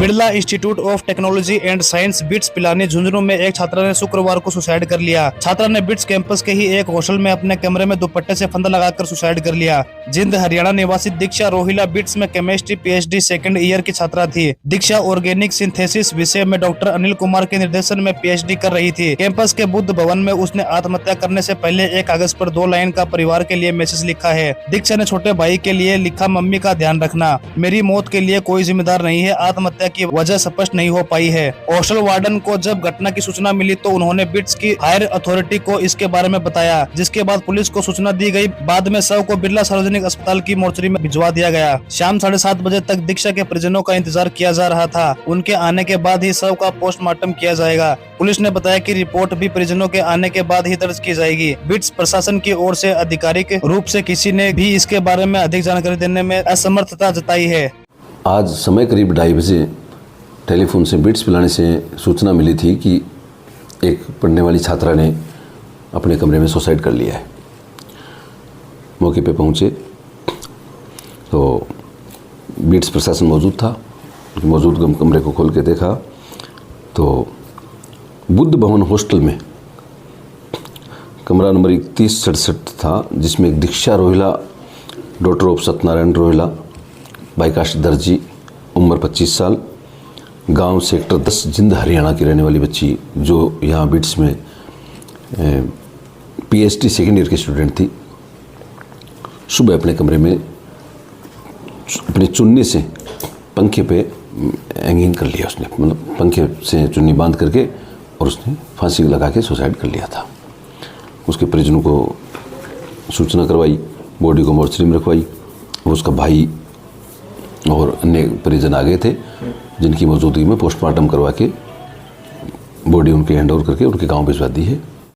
Birla institute of technology and science bits Pilani Jhunjhunu में एक छात्रा ने शुक्रवार को सुसाइड कर लिया। छात्रा ने बिट्स कैंपस के ही एक हॉस्टल में अपने कमरे में दुपट्टे से फंदा लगाकर सुसाइड कर लिया। जिंद हरियाणा निवासी दीक्षा रोहिला बिट्स में केमिस्ट्री पीएचडी सेकंड ईयर की छात्रा थी। दीक्षा ऑर्गेनिक सिंथेसिस विषय में डॉक्टर अनिल कुमार के निर्देशन में पीएचडी कर रही थी। कैंपस के बुद्ध भवन में उसने आत्महत्या करने से पहले एक कागज पर 2 लाइन का परिवार के लिए मैसेज लिखा है। दीक्षा ने छोटे भाई के लिए लिखा, मम्मी का ध्यान रखना, मेरी मौत के लिए कोई जिम्मेदार नहीं है, आत्महत्या की वजह स्पष्ट नहीं हो पाई है। हॉस्टल वार्डन को जब घटना की सूचना मिली तो उन्होंने बिट्स की हायर अथॉरिटी को इसके बारे में बताया, जिसके बाद पुलिस को सूचना दी गई। बाद में शव को बिरला सार्वजनिक अस्पताल की मोर्चरी में भिजवा दिया गया। शाम 7:30 बजे तक दीक्षा के परिजनों का इंतजार किया जा रहा था। उनके आने के बाद ही शव का पोस्टमार्टम किया जाएगा। पुलिस ने बताया कि रिपोर्ट भी परिजनों के आने के बाद ही दर्ज की जाएगी। बिट्स प्रशासन की ओर से आधिकारिक रूप से किसी ने भी इसके बारे में अधिक जानकारी देने में असमर्थता जताई है। आज समय करीब 2:30 बजे टेलीफोन से बिट्स पिलाने से सूचना मिली थी कि एक पढ़ने वाली छात्रा ने अपने कमरे में सुसाइड कर लिया है। मौके पे पहुंचे तो बिट्स प्रशासन मौजूद था। मौजूद कमरे को खोल के देखा तो बुद्ध भवन हॉस्टल में कमरा नंबर 3167 था, जिसमें एक दीक्षा रोहिला डॉटर ऑफ सत्यनारायण रोहिला बाईकास्ट दर्जी, उम्र 25 साल, गांव सेक्टर 10 जिंद हरियाणा की रहने वाली बच्ची, जो यहाँ बिट्स में पीएचडी सेकेंड ईयर की स्टूडेंट थी। सुबह अपने कमरे में अपने चुन्नी से पंखे पे हैंगिंग कर लिया उसने, मतलब पंखे से चुन्नी बांध करके, और उसने फांसी लगा के सुसाइड कर लिया था। उसके परिजनों को सूचना करवाई, बॉडी को मोर्चरी में रखवाई। उसका भाई और अन्य परिजन आ गए थे, जिनकी मौजूदगी में पोस्टमार्टम करवा के बॉडी उनके हैंड ओवर करके उनके गांव भिजवा दी है।